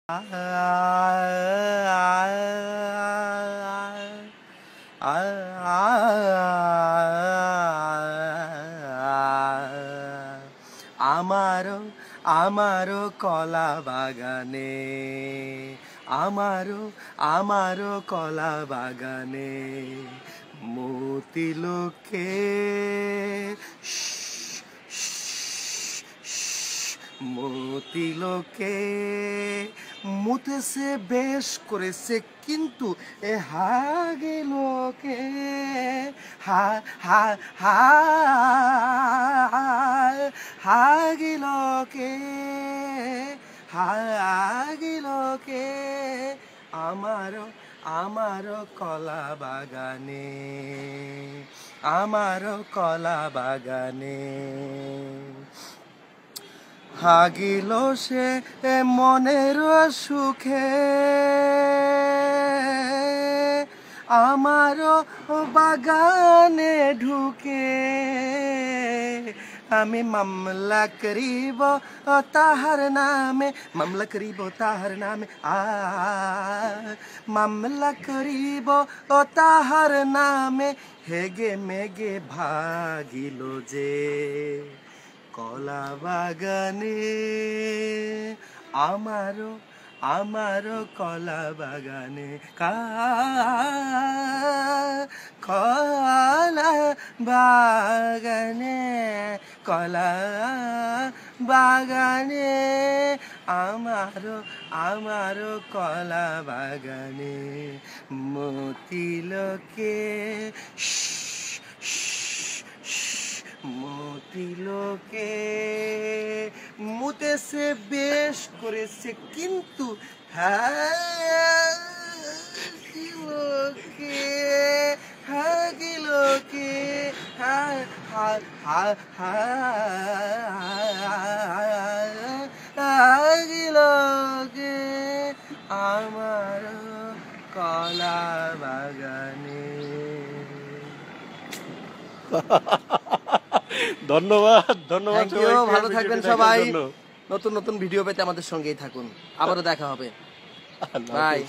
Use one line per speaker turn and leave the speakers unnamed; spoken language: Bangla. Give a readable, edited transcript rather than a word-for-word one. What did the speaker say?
আমারো আমারো কলা বাগানে, আমারো কলা বাগানে মতি লোকে মতি লোকে মুতেছে বেশ করেছে, কিন্তু এ হাগে লোকে হাগে লোকে হাগে লোকে আমারো কলা বাগানে, আমারো কলা বাগানে হাগিল সে মনের সুখে, আমারও বাগানে ঢুকে আমি মামলা করিব তাহার নামে, মামলা করিব তাহার নামে, মামলা করিব তাহার নামে। হেগে মেগে ভাগিল যে কলা বাগানে, আমারো কলা বাগানে কলা বাগানে, কলা বাগানে আমারো কলা বাগানে মতি লোকে মতি লোকে মুতেছে বেশ করেছে, কিন্তু লোকে হাগি লোকে হাগি লোকে আমার কলা বাগানে।
ধন্যবাদ।
ভালো থাকবেন সবাই। নতুন নতুন ভিডিও পেতে আমাদের সঙ্গেই থাকুন। আবারও দেখা হবে। বাই।